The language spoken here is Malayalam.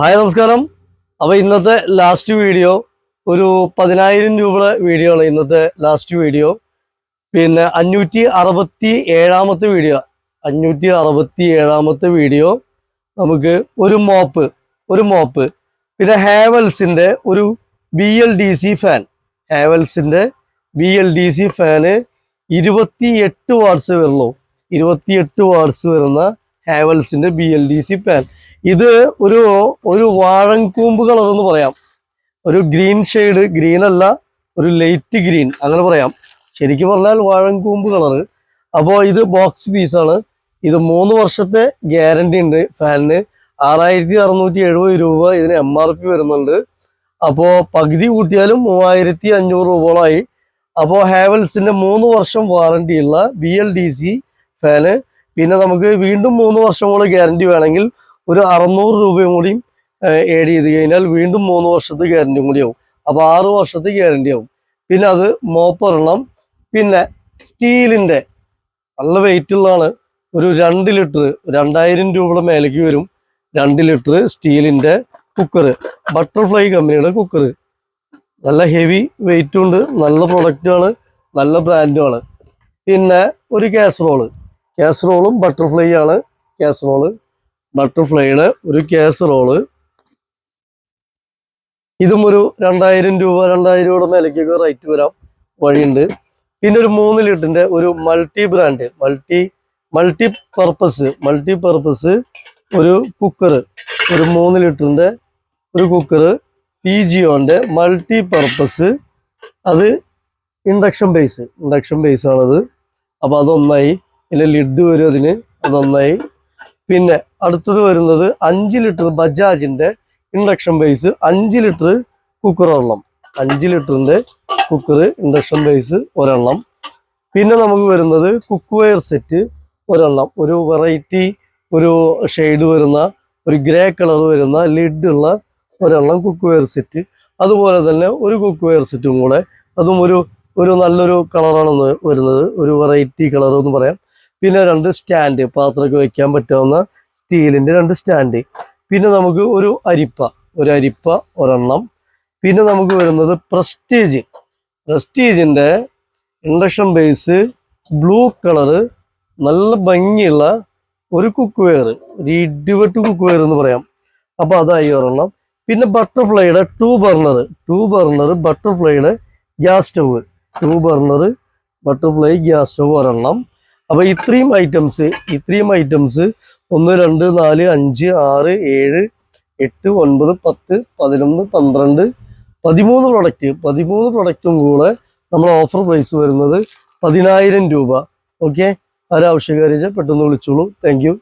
ഹായ് നമസ്കാരം. അപ്പോൾ ഇന്നത്തെ ലാസ്റ്റ് വീഡിയോ ഒരു 10,000 രൂപയുടെ വീഡിയോ ആണ്. ഇന്നത്തെ ലാസ്റ്റ് വീഡിയോ പിന്നെ 567ാമത്തെ വീഡിയോ 567ാമത്തെ വീഡിയോ. നമുക്ക് ഒരു മോപ്പ് പിന്നെ ഹാവൽസിൻ്റെ ഒരു BLDC ഫാൻ. ഹാവൽസിൻ്റെ BLDC ഫാന് 28 വാട്ട്സ് വരുള്ളൂ. 28 വാട്ട്സ് വരുന്ന ഹാവൽസിൻ്റെ BLDC ഫാൻ. ഇത് ഒരു വാഴക്കൂമ്പ് കളർ എന്ന് പറയാം. ഒരു ഗ്രീൻ ഷെയ്ഡ്, ഗ്രീൻ അല്ല, ഒരു ലൈറ്റ് ഗ്രീൻ അങ്ങനെ പറയാം. ശരിക്കും പറഞ്ഞാൽ വാഴക്കൂമ്പ് കളർ. അപ്പോൾ ഇത് ബോക്സ് പീസാണ്. ഇത് 3 വർഷത്തെ ഗ്യാരണ്ടി ഉണ്ട്. ഫാനിന് 6,670 രൂപ ഇതിന് MRP വരുന്നുണ്ട്. അപ്പോൾ പകുതി കൂട്ടിയാലും 3,500 രൂപയോളമായി. അപ്പോൾ ഹാവൽസിൻ്റെ 3 വർഷം വാറണ്ടി ഉള്ള BLDC ഫാന്. പിന്നെ നമുക്ക് വീണ്ടും 3 വർഷം കൂടെ ഗ്യാരണ്ടി വേണമെങ്കിൽ ഒരു 600 രൂപയും കൂടിയും ആഡ് ചെയ്ത് കഴിഞ്ഞാൽ വീണ്ടും 3 വർഷത്തെ ഗ്യാരണ്ടിയും കൂടി ആവും. അപ്പോൾ 6 വർഷത്തെ ഗ്യാരണ്ടി ആവും. പിന്നെ അത് മോപ്പ് ഒരെണ്ണം. പിന്നെ സ്റ്റീലിൻ്റെ നല്ല വെയിറ്റ് ഉള്ളതാണ്. ഒരു 2 ലിറ്റർ 2,000 രൂപയുടെ മേലേക്ക് വരും. 2 ലിറ്റർ സ്റ്റീലിൻ്റെ കുക്കർ, ബട്ടർഫ്ലൈ കമ്പനിയുടെ കുക്കർ. നല്ല ഹെവി വെയിറ്റും ഉണ്ട്, നല്ല പ്രൊഡക്റ്റാണ്, നല്ല ബ്രാൻഡുമാണ്. പിന്നെ ഒരു കാസറോളും ബട്ടർഫ്ലൈ ആണ്. ബട്ടർഫ്ലൈയുടെ ഒരു കാസറോള്. ഇതും ഒരു 2,000 രൂപയുടെ മേലേക്കൊക്കെ റേറ്റ് വരാൻ വഴിയുണ്ട്. പിന്നെ ഒരു 3 ലിറ്ററിന്റെ ഒരു മൾട്ടി ബ്രാൻഡ് മൾട്ടി പർപ്പസ് ഒരു കുക്കർ, ഒരു 3 ലിറ്ററിന്റെ ഒരു കുക്കർ PGOന്റെ മൾട്ടി പർപ്പസ്. അത് ഇൻഡക്ഷൻ ബേസ് ആണത്. അപ്പോൾ അതൊന്നായി. പിന്നെ ലിഡ് വരും അതിന്, അതൊന്നായി. പിന്നെ അടുത്തത് വരുന്നത് 5 ലിറ്റർ ബജാജിന്റെ ഇൻഡക്ഷൻ ബേസ് 5 ലിറ്റർ കുക്കർ ഒരെണ്ണം. 5 ലിറ്ററിന്റെ കുക്കർ ഇൻഡക്ഷൻ ബേസ് ഒരെണ്ണം. പിന്നെ നമുക്ക് വരുന്നത് കുക്ക് വെയർ സെറ്റ് ഒരെണ്ണം. ഒരു വെറൈറ്റി, ഒരു ഷെയ്ഡ് വരുന്ന, ഒരു ഗ്രേ കളർ വരുന്ന ലിഡ് ഉള്ള ഒരെണ്ണം കുക്ക് വെയർ സെറ്റ്. അതുപോലെ തന്നെ ഒരു കുക്ക് വെയർ സെറ്റും കൂടെ, അതും ഒരു നല്ലൊരു കളറാണ് വരുന്നത്, ഒരു വെറൈറ്റി കളർ എന്ന് പറയാം. പിന്നെ 2 സ്റ്റാൻഡ്, പാത്രമൊക്കെ വെക്കാൻ പറ്റാവുന്ന സ്റ്റീലിൻ്റെ 2 സ്റ്റാൻഡ്. പിന്നെ നമുക്ക് ഒരു അരിപ്പ ഒരെണ്ണം. പിന്നെ നമുക്ക് വരുന്നത് പ്രസ്റ്റീജിൻ്റെ ഇൻഡക്ഷൻ ബേസ് ബ്ലൂ കളറ്, നല്ല ഭംഗിയുള്ള ഒരു കുക്ക് വെയർ, ഒരു ഇടിവെട്ട് കുക്ക് വെയർ എന്ന് പറയാം. അപ്പോൾ അതായി ഒരെണ്ണം. പിന്നെ ബട്ടർഫ്ലൈയുടെ 2 ബർണർ ബട്ടർഫ്ലൈയുടെ gas stove, 2 burner butterfly gas stove ഒരെണ്ണം. അപ്പോൾ ഇത്രയും ഐറ്റംസ് 1 2 4 5 6 7 8 9 10 11 12 13 പ്രൊഡക്റ്റും കൂടെ നമ്മൾ ഓഫർ പ്രൈസ് വരുന്നത് 10,000 രൂപ. ഓക്കെ, ആരാവശ്യക്കാരെ പെട്ടെന്ന് വിളിച്ചോളൂ. Thank you.